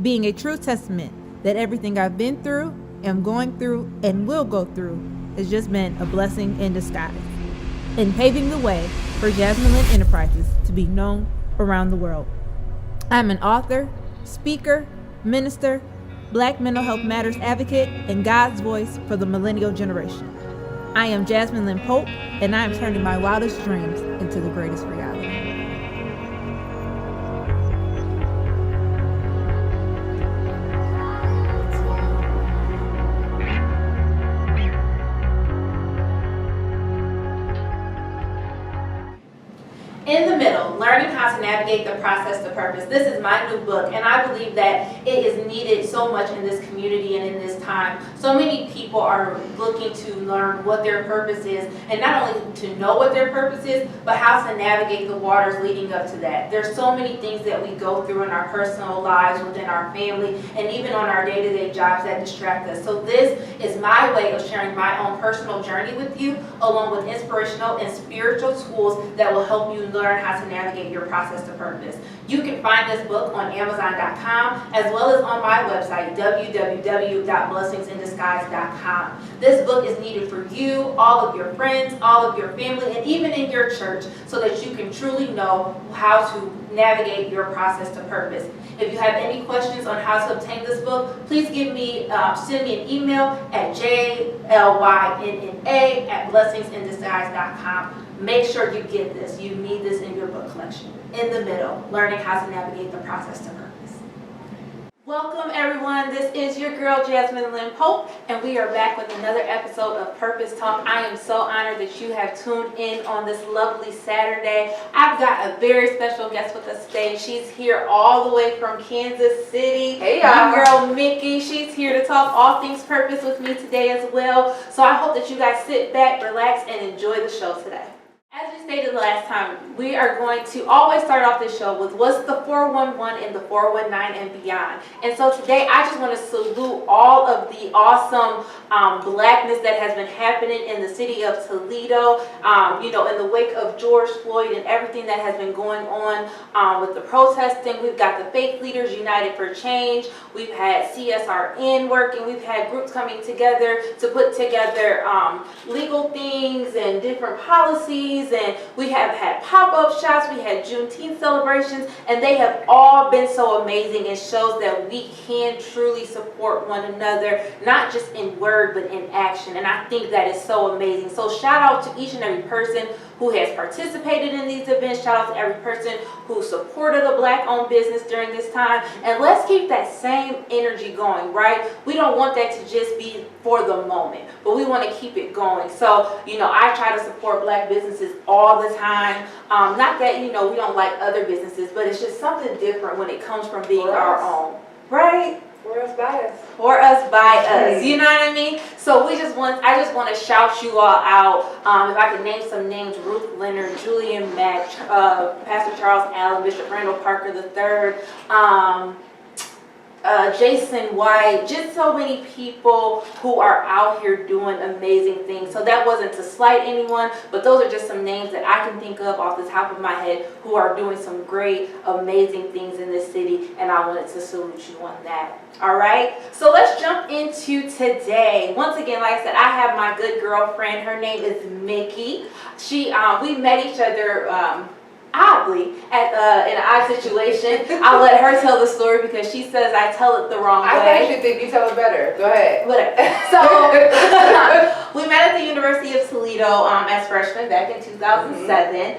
being a true testament that everything I've been through, am going through, and will go through has just been a blessing in disguise, and paving the way for Jasmine Lynn Enterprises to be known around the world. I'm an author, speaker, minister, Black mental health matters advocate, and God's voice for the millennial generation. I am Jasmine Lynn Pope, and I am turning my wildest dreams into the greatest reality. In the Middle, Learning How to Navigate the Process to Purpose. This is my new book, and I believe that it is needed so much in this community and in this time. So many people are looking to learn what their purpose is, and not only to know what their purpose is, but how to navigate the waters leading up to that. There's so many things that we go through in our personal lives, within our family, and even on our day-to-day jobs that distract us. So this is my way of sharing my own personal journey with you, along with inspirational and spiritual tools that will help you learn how to navigate your process to purpose. You can find this book on Amazon.com as well as on my website, www.blessingsinDisguise.com. This book is needed for you, all of your friends, all of your family, and even in your church, so that you can truly know how to navigate your process to purpose. If you have any questions on how to obtain this book, please send me an email at jlynna@blessingsinDisguise.com. Make sure you get this. You need this in your book collection. In the Middle, Learning How to Navigate the Process to Purpose. Welcome everyone, this is your girl Jasmine Lynn Pope, and we are back with another episode of Purpose Talk. I am so honored that you have tuned in on this lovely Saturday. I've got a very special guest with us today. She's here all the way from Kansas City. Hey y'all. My girl Mickey, she's here to talk all things purpose with me today as well. So I hope that you guys sit back, relax, and enjoy the show today. As we stated last time, we are going to always start off this show with what's the 411 and the 419 and beyond. And so today I just want to salute all of the awesome blackness that has been happening in the city of Toledo, in the wake of George Floyd and everything that has been going on with the protesting. We've got the Faith Leaders United for Change. We've had CSRN working. We've had groups coming together to put together legal things and different policies. And we have had pop-up shops, we had Juneteenth celebrations, and they have all been so amazing. It shows that we can truly support one another, not just in word, but in action. And I think that is so amazing. So shout out to each and every person who has participated in these events. Shout out to every person who supported a Black-owned business during this time. And let's keep that same energy going, right? We don't want that to just be for the moment, but we want to keep it going. So, I try to support Black businesses all the time. Not that, we don't like other businesses, but it's just something different when it comes from being our own, right? For us, by us. For us, by us. You know what I mean? So I just want to shout you all out. If I could name some names: Ruth Leonard, Julian Mack, Pastor Charles Allen, Bishop Randall Parker III, Jason White, just so many people who are out here doing amazing things. So that wasn't to slight anyone, but those are just some names that I can think of off the top of my head who are doing some great, amazing things in this city, and I wanted to salute you on that. All right, so let's jump into today. Once again, like I said, I have my good girlfriend. Her name is Mickey. We met each other oddly at in an odd situation. I'll let her tell the story because she says I tell it the wrong way. I actually think you tell it better. Go ahead. Whatever. So we met at the University of Toledo as freshmen back in 2007.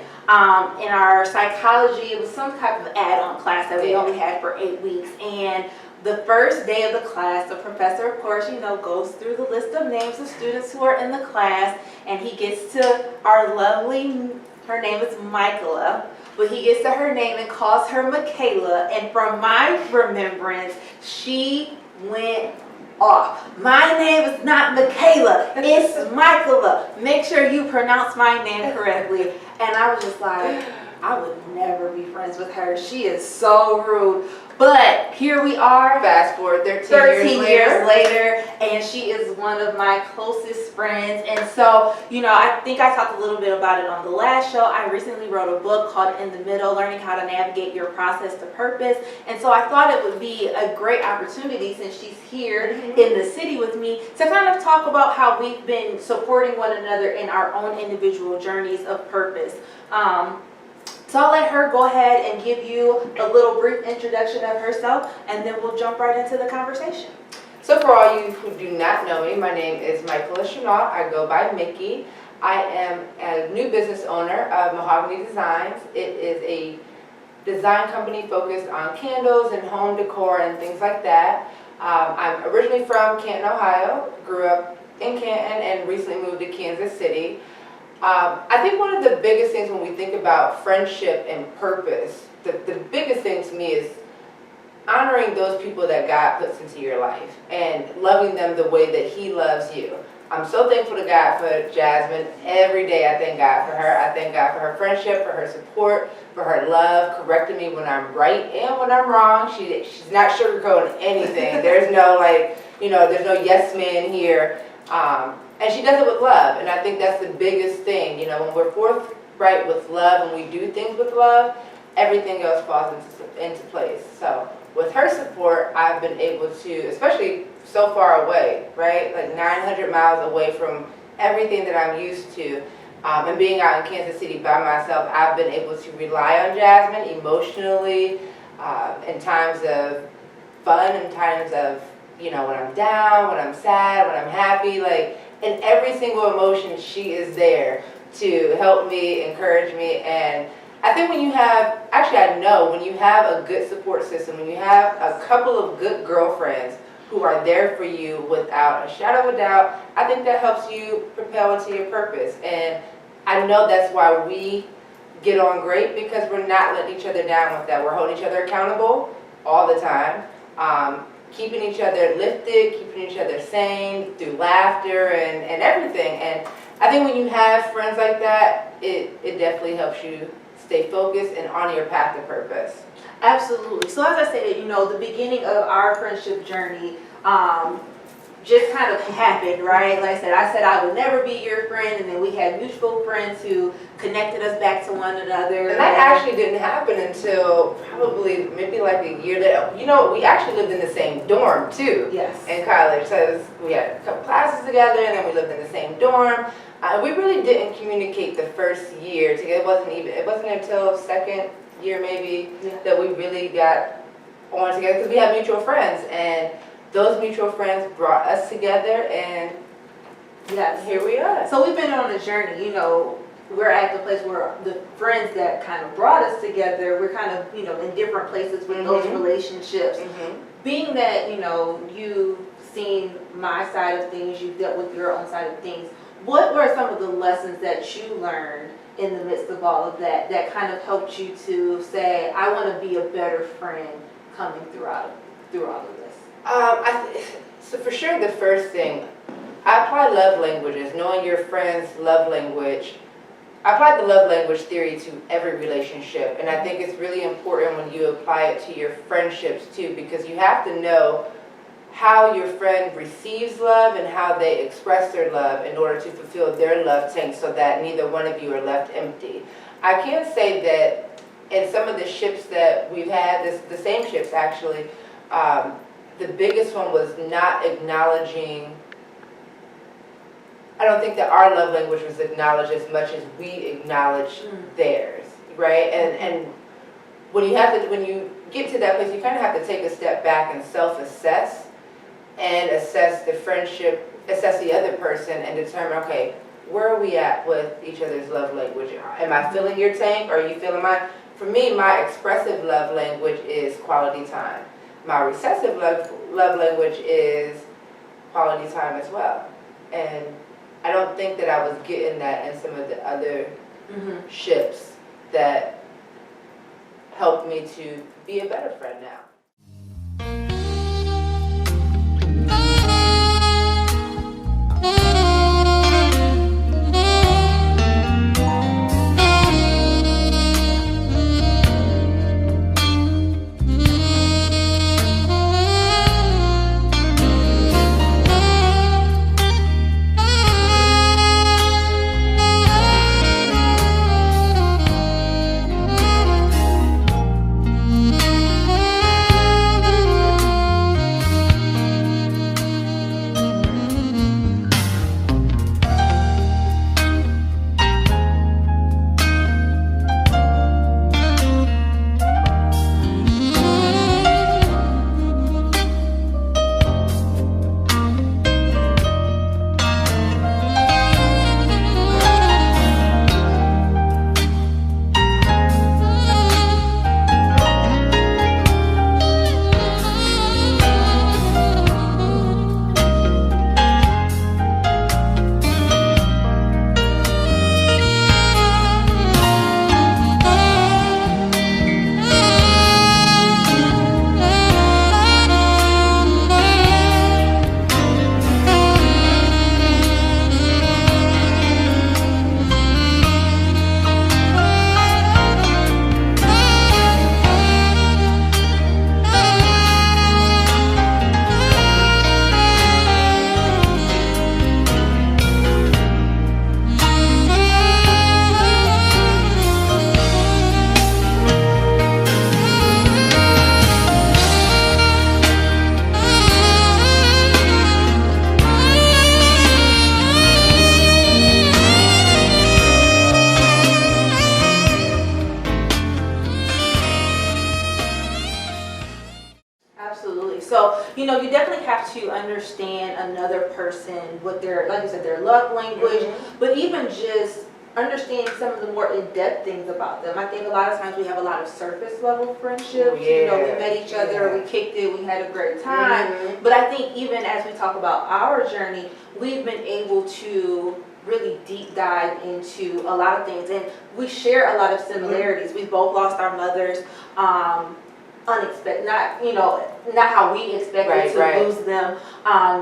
In our psychology, it was some type of add-on class that we only had for 8 weeks. And the first day of the class, the professor, of course, goes through the list of names of students who are in the class, and he gets to our lovely, her name is Michaela, but he gets to her name and calls her Michaela, and from my remembrance, she went off. My name is not Michaela, it's Michaela. Make sure you pronounce my name correctly. And I was just like, I would never be friends with her. She is so rude. But here we are. Fast forward 13 years later, and she is one of my closest friends. And so, I think I talked a little bit about it on the last show. I recently wrote a book called In the Middle, Learning How to Navigate Your Process to Purpose. And so I thought it would be a great opportunity, since she's here in the city with me, to kind of talk about how we've been supporting one another in our own individual journeys of purpose. So I'll let her go ahead and give you a little brief introduction of herself, and then we'll jump right into the conversation. So for all you who do not know me, my name is Michaela Chenault. I go by Mickey. I am a new business owner of Mahogany Designs. It is a design company focused on candles and home decor and things like that. I'm originally from Canton, Ohio, grew up in Canton, and recently moved to Kansas City. I think one of the biggest things when we think about friendship and purpose, the biggest thing to me is honoring those people that God puts into your life and loving them the way that He loves you. I'm so thankful to God for Jasmine. Every day I thank God for her. I thank God for her friendship, for her support, for her love, correcting me when I'm right and when I'm wrong. She's not sugarcoating anything. There's no there's no yes man here. And she does it with love, and I think that's the biggest thing. When we're forthright with love and we do things with love, everything else falls into place. So with her support, I've been able to, especially so far away, right? Like 900 miles away from everything that I'm used to, and being out in Kansas City by myself, I've been able to rely on Jasmine emotionally, in times of fun, in times of, when I'm down, when I'm sad, when I'm happy, in every single emotion, she is there to help me, encourage me. And I think when you have a good support system, when you have a couple of good girlfriends who are there for you without a shadow of a doubt, I think that helps you propel into your purpose. And I know that's why we get on great, because we're not letting each other down with that. We're holding each other accountable all the time. Keeping each other lifted, keeping each other sane through laughter and everything. And I think when you have friends like that, it definitely helps you stay focused and on your path to purpose. Absolutely. So as I said, the beginning of our friendship journey just kind of happened, right? Like I said I would never be your friend, and then we had mutual friends who connected us back to one another. And that actually didn't happen until probably maybe like a year that, we actually lived in the same dorm too. Yes. In college, so we had a couple classes together, and then we lived in the same dorm. We really didn't communicate the first year together. It wasn't until second year maybe that we really got on together, because we had mutual friends, and those mutual friends brought us together, and yes, here we are. So we've been on a journey. We're at the place where the friends that kind of brought us together, we're kind of, in different places with those relationships. Being that, you've seen my side of things, you've dealt with your own side of things, what were some of the lessons that you learned in the midst of all of that kind of helped you to say, I want to be a better friend coming through all of this? So for sure, the first thing, I apply love languages, knowing your friend's love language. I apply the love language theory to every relationship, and I think it's really important when you apply it to your friendships too, because you have to know how your friend receives love and how they express their love in order to fulfill their love tank, so that neither one of you are left empty. I can say that in some of the ships that we've had, the same ships actually, the biggest one was not acknowledging. I don't think that our love language was acknowledged as much as we acknowledged theirs, right? And when you get to that place, you kind of have to take a step back and self-assess, and assess the friendship, assess the other person, and determine, okay, where are we at with each other's love language? Am I feeling your tank, or are you feeling mine? For me, my expressive love language is quality time. My recessive love language is quality time as well. And I don't think that I was getting that in some of the other ships that helped me to be a better friend now. Absolutely. So, you know, you definitely have to understand another person, what their, like you said, their love language, but even just understanding some of the more in-depth things about them. I think a lot of times we have a lot of surface level friendships. You know, we met each other, we kicked it, we had a great time. But I think even as we talk about our journey, we've been able to really deep dive into a lot of things, and we share a lot of similarities. We both lost our mothers, unexpected, not how we expected to lose them.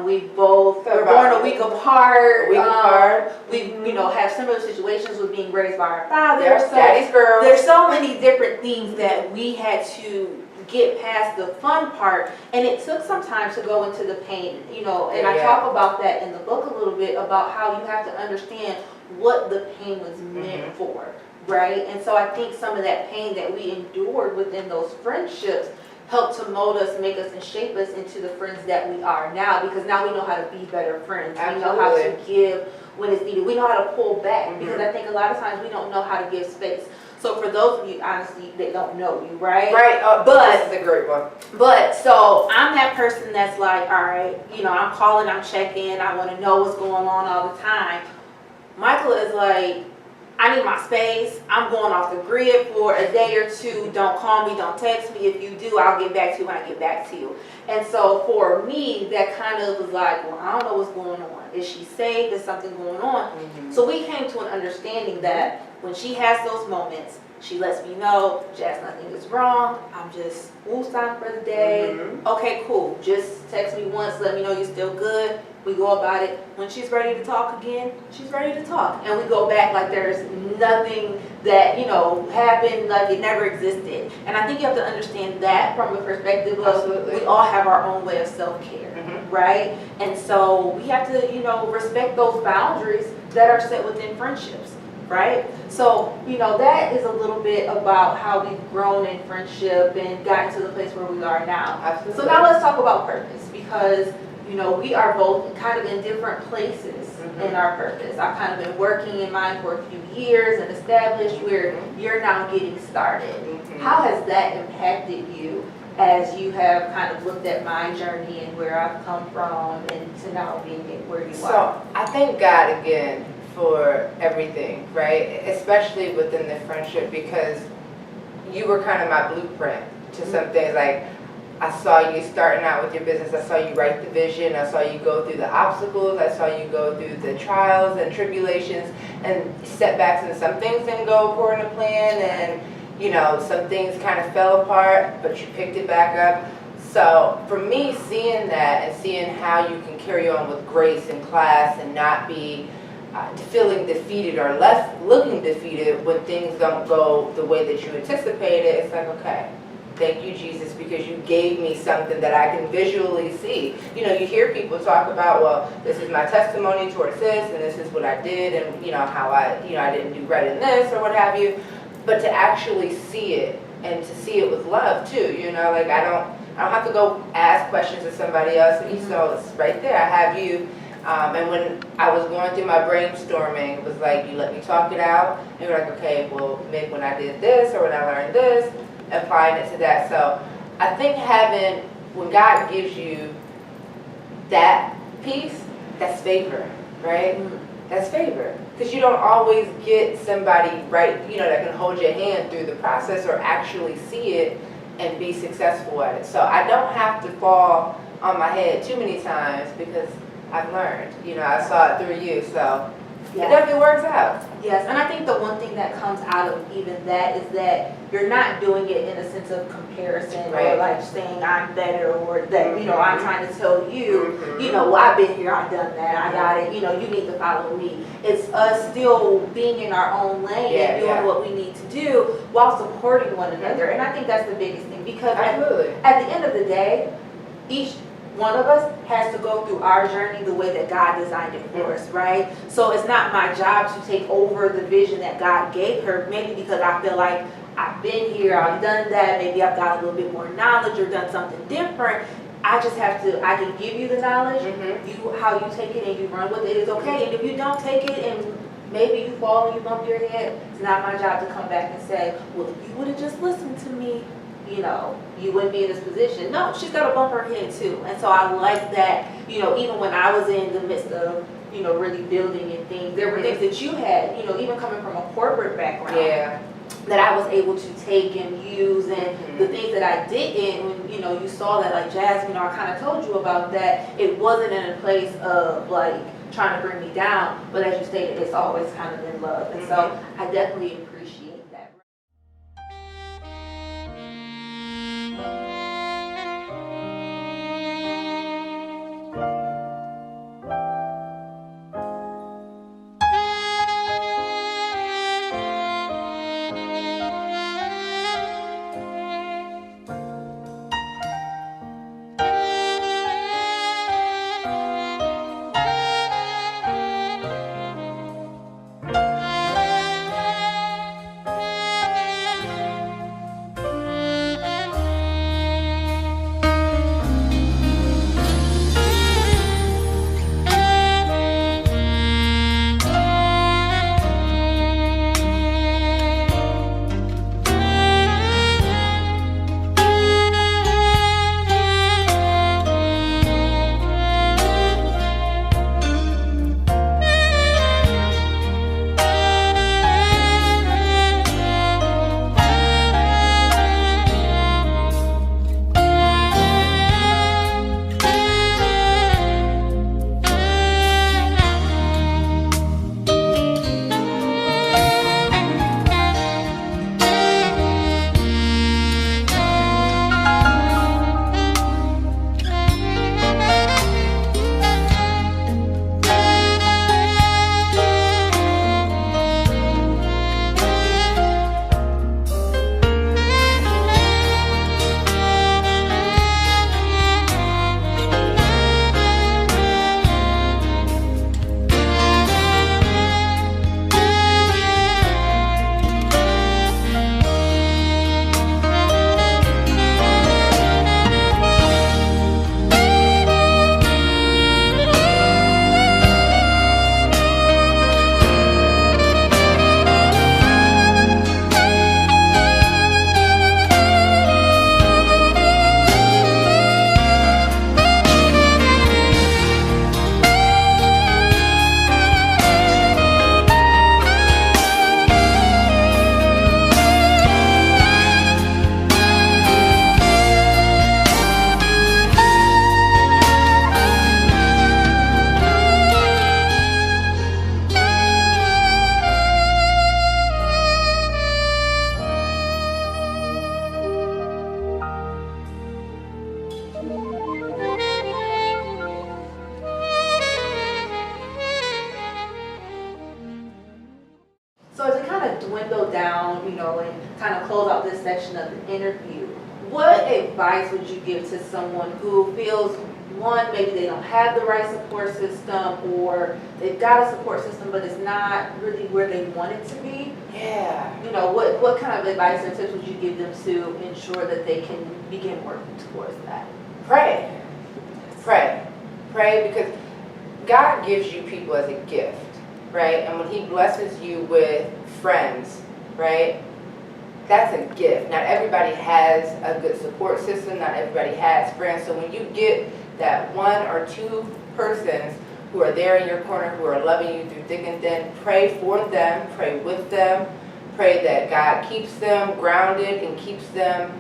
We both were born a week apart. We have similar situations with being raised by our fathers. So daddy's girls. There's so many different things that we had to get past the fun part, and it took some time to go into the pain, and I talk about that in the book a little bit, about how you have to understand what the pain was meant for, right? And so I think some of that pain that we endured within those friendships helped to mold us, make us, and shape us into the friends that we are now, because now we know how to be better friends. Absolutely. We know how to give when it's needed. We know how to pull back, because I think a lot of times we don't know how to give space. So for those of you, honestly, they don't know you, right? Right, but this is a great one. But so I'm that person that's like, all right, I'm calling, I'm checking, I want to know what's going on all the time. Michael is like, I need my space. I'm going off the grid for a day or two. Don't call me, don't text me. If you do, I'll get back to you when I get back to you. And so for me, that kind of was like, well, I don't know what's going on. Is she safe? Is something going on? So we came to an understanding that when she has those moments, she lets me know, Jazz, nothing is wrong. I'm just woosah for the day. Okay, cool. Just text me once, let me know you're still good. We go about it. When she's ready to talk again, she's ready to talk. And we go back like there's nothing that, happened, like it never existed. And I think you have to understand that from the perspective of we all have our own way of self-care, right? And so we have to, respect those boundaries that are set within friendships. Right? So, that is a little bit about how we've grown in friendship and gotten to the place where we are now. Absolutely. So now let's talk about purpose, because, we are both kind of in different places in our purpose. I've kind of been working in mine for a few years and established where you're now getting started. How has that impacted you as you have kind of looked at my journey and where I've come from and to now being where you are? So I thank God again for everything, right? Especially within the friendship, because you were kind of my blueprint to some things. Like, I saw you starting out with your business. I saw you write the vision. I saw you go through the obstacles. I saw you go through the trials and tribulations and setbacks, and some things didn't go according to plan, and some things kind of fell apart, but you picked it back up. So for me, seeing that and seeing how you can carry on with grace in class and not be feeling defeated or left looking defeated when things don't go the way that you anticipated, it's like, okay, thank you, Jesus, because you gave me something that I can visually see. You hear people talk about, well, this is my testimony towards this, and this is what I did, and how I didn't do right in this or what have you. But to actually see it, and to see it with love too, like I don't have to go ask questions to somebody else. So it's right there. I have you. And when I was going through my brainstorming, it was like, you let me talk it out. And you're like, okay, well, maybe when I did this or when I learned this, applying it to that. So I think when God gives you that piece, that's favor, right? That's favor. Because you don't always get somebody, right, that can hold your hand through the process or actually see it and be successful at it. So I don't have to fall on my head too many times, because I've learned, I saw it through you, so it definitely works out. Yes, and I think the one thing that comes out of even that is that you're not doing it in a sense of comparison or like saying I'm better, or that, I'm trying to tell you, well, I've been here, I've done that, I got it, you need to follow me. It's us still being in our own lane and doing what we need to do while supporting one another. And I think that's the biggest thing, because at the end of the day, each one of us has to go through our journey the way that God designed it for us, right? So it's not my job to take over the vision that God gave her, maybe because I feel like I've been here, I've done that, maybe I've got a little bit more knowledge or done something different. I just have to, I can give you the knowledge, how you take it and you run with it is okay. And if you don't take it and maybe you fall and you bump your head, it's not my job to come back and say, well, if you would have just listened to me, you know, you wouldn't be in this position. No, she's got to bump her head too. And so I like that, you know, even when I was in the midst of, you know, really building and things, there were things that you had, you know, even coming from a corporate background. Yeah. That I was able to take and use, and the things that I didn't, when, you know, you saw that, like Jasmine, you know, I kind of told you about that, it wasn't in a place of like trying to bring me down, but as you stated, it's always kind of in love. And so I definitely appreciate that. So to kind of dwindle down, you know, and kind of close out this section of the interview, what advice would you give to someone who feels, one, maybe they don't have the right support system, or they've got a support system but it's not really where they want it to be? Yeah. You know, what kind of advice or tips would you give them to ensure that they can begin working towards that? Pray. Pray. Pray, because God gives you people as a gift, right? And when He blesses you with friends, right? That's a gift. Not everybody has a good support system. Not everybody has friends. So when you get that one or two persons who are there in your corner, who are loving you through thick and thin, pray for them, pray with them, pray that God keeps them grounded and keeps them,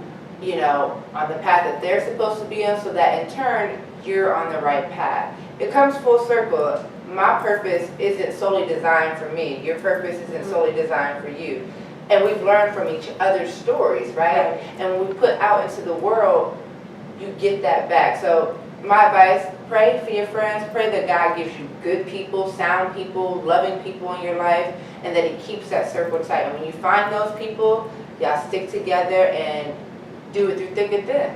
you know, on the path that they're supposed to be on, so that in turn, you're on the right path. It comes full circle. My purpose isn't solely designed for me. Your purpose isn't solely designed for you. And we've learned from each other's stories, right? And when we put out into the world, you get that back. So my advice, pray for your friends. Pray that God gives you good people, sound people, loving people in your life, and that He keeps that circle tight. And when you find those people, y'all stick together and do it through thick and thin.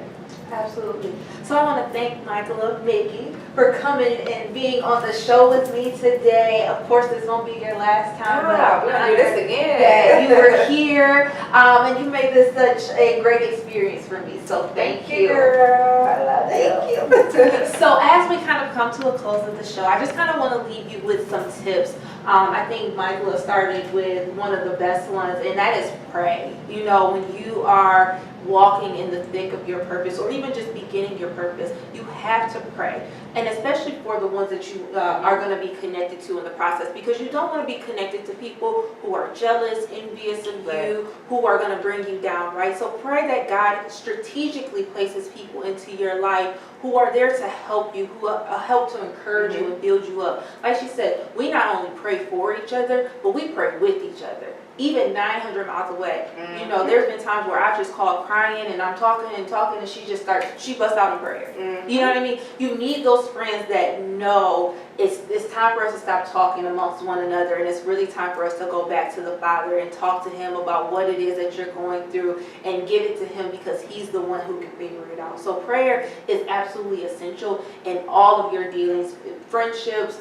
Absolutely. So I want to thank Michaela, Mickey, for coming and being on the show with me today. Of course, this won't be your last time, but we're gonna do this again. That you were here, and you made this such a great experience for me. So thank you, girl. I love you. So as we kind of come to a close of the show, I just kind of want to leave you with some tips. I think Michaela started with one of the best ones, and that is pray. You know, when you are walking in the thick of your purpose, or even just beginning your purpose, you have to pray. And especially for the ones that you are going to be connected to in the process, because you don't want to be connected to people who are jealous, envious of you, who are going to bring you down, right? So pray that God strategically places people into your life who are there to help you, who help to encourage you and build you up. Like she said, we not only pray for each other, but we pray with each other. Even 900 miles away. You know, there's been times where I've just called crying and I'm talking and she busts out in prayer. You know what I mean? You need those friends that know it's time for us to stop talking amongst one another, and it's really time for us to go back to the Father and talk to Him about what it is that you're going through and give it to Him, because He's the one who can figure it out. So prayer is absolutely essential in all of your dealings, friendships,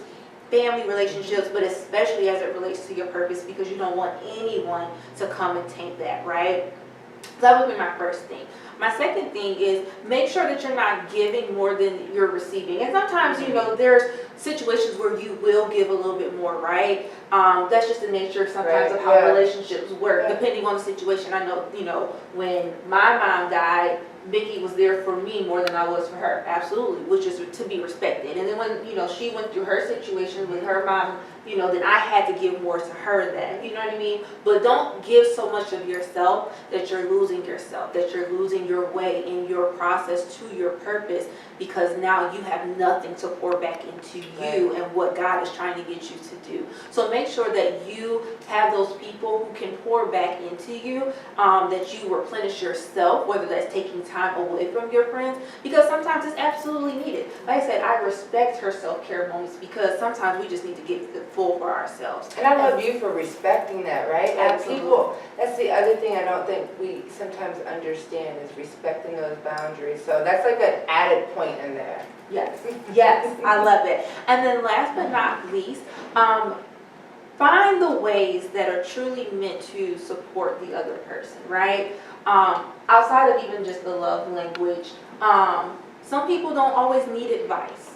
family relationships, but especially as it relates to your purpose, because you don't want anyone to come and taint that, right? So that would be my first thing. My second thing is make sure that you're not giving more than you're receiving. And sometimes, you know, there's situations where you will give a little bit more, right? That's just the nature sometimes of how relationships work, depending on the situation. I know, you know, when my mom died, Mickey was there for me more than I was for her, absolutely, which is to be respected. And then when, you know, she went through her situation with her mom, you know, then I had to give more to her then, you know what I mean? But don't give so much of yourself that you're losing yourself, that you're losing your way in your process to your purpose, because now you have nothing to pour back into you and what God is trying to get you to do. So make sure that you have those people who can pour back into you, that you replenish yourself, whether that's taking time away from your friends, because sometimes it's absolutely needed. Like I said, I respect her self-care moments, because sometimes we just need to get full for ourselves. And I love you for respecting that, right? Absolutely. People, that's the other thing I don't think we sometimes understand, is respecting those boundaries. So that's like an added point in there. Yes, yes, I love it. And then last but not least, find the ways that are truly meant to support the other person, right? Outside of even just the love language, some people don't always need advice.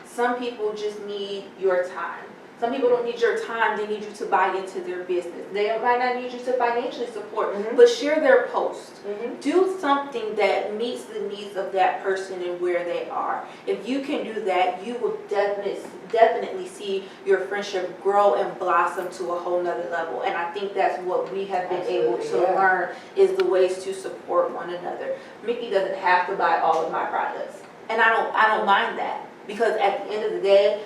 Some people just need your time. Some people don't need your time, they need you to buy into their business. They might not need you to financially support, but share their post. Do something that meets the needs of that person and where they are. If you can do that, you will definitely see your friendship grow and blossom to a whole nother level. And I think that's what we have been able to learn, is the ways to support one another. Mickey doesn't have to buy all of my products, and I don't mind that, because at the end of the day,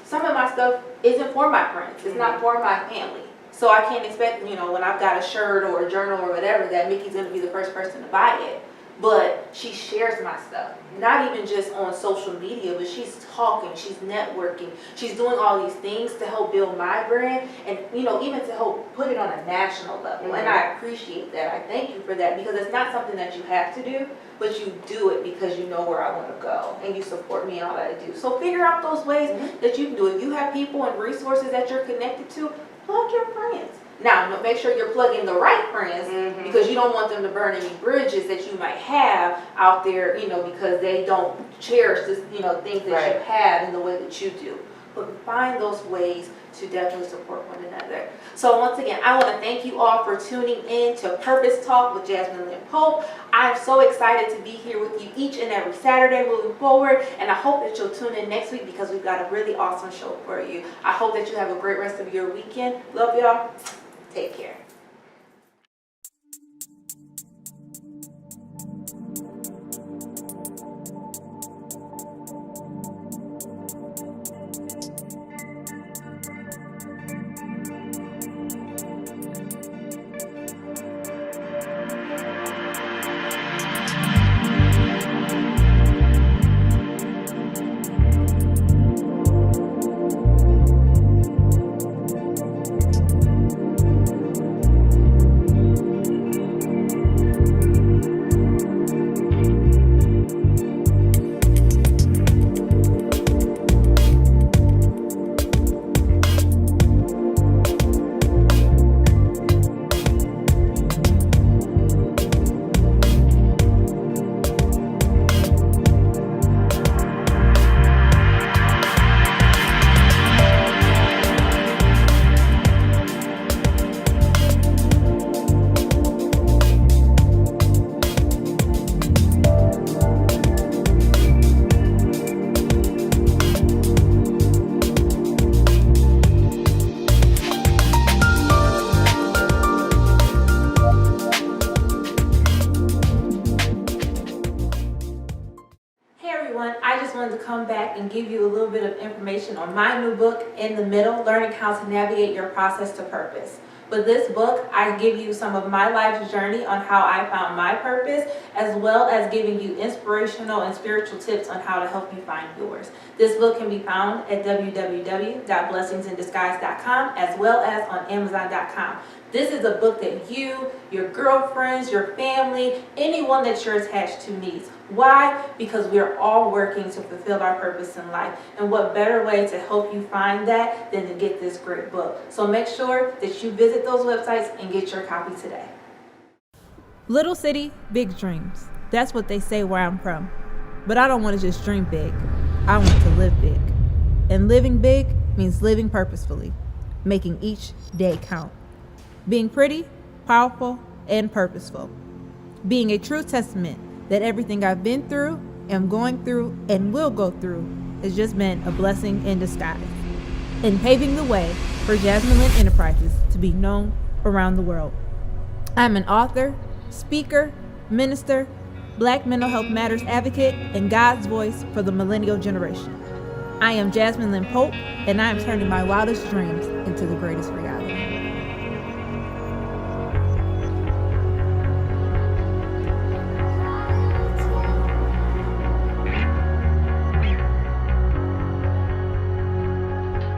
some of my stuff isn't for my friends. It's not for my family. So I can't expect, you know, when I've got a shirt or a journal or whatever, that Mickey's going to be the first person to buy it. But she shares my stuff. Not even just on social media, but she's talking, she's networking, she's doing all these things to help build my brand, and, you know, even to help put it on a national level. And I appreciate that. I thank you for that, because it's not something that you have to do, but you do it because you know where I want to go, and you support me in all that I do. So figure out those ways that you can do it. You have people and resources that you're connected to, plug your friends. Now, make sure you're plugging the right friends, because you don't want them to burn any bridges that you might have out there, you know, because they don't cherish this, you know, things that you have in the way that you do. But find those ways to definitely support one another. So once again, I want to thank you all for tuning in to Purpose Talk with Jasmine Lynn Pope. I'm so excited to be here with you each and every Saturday moving forward, and I hope that you'll tune in next week, because we've got a really awesome show for you. I hope that you have a great rest of your weekend. Love y'all. Take care. wanted to come back and give you a little bit of information on my new book, In the Middle, Learning How to Navigate Your Process to Purpose. With this book, I give you some of my life's journey on how I found my purpose, as well as giving you inspirational and spiritual tips on how to help you find yours. This book can be found at www.blessingsinDisguise.com as well as on Amazon.com. This is a book that you, your girlfriends, your family, anyone that you're attached to needs. Why? Because we are all working to fulfill our purpose in life. And what better way to help you find that than to get this great book? So make sure that you visit those websites and get your copy today. Little city, big dreams. That's what they say where I'm from. But I don't want to just dream big. I want to live big. And living big means living purposefully, making each day count. Being pretty, powerful, and purposeful. Being a true testament that everything I've been through, am going through, and will go through has just been a blessing in disguise. And paving the way for Jasmine Lynn Enterprises to be known around the world. I'm an author, speaker, minister, Black mental health matters advocate, and God's voice for the millennial generation. I am Jasmine Lynn Pope, and I am turning my wildest dreams into the greatest reality.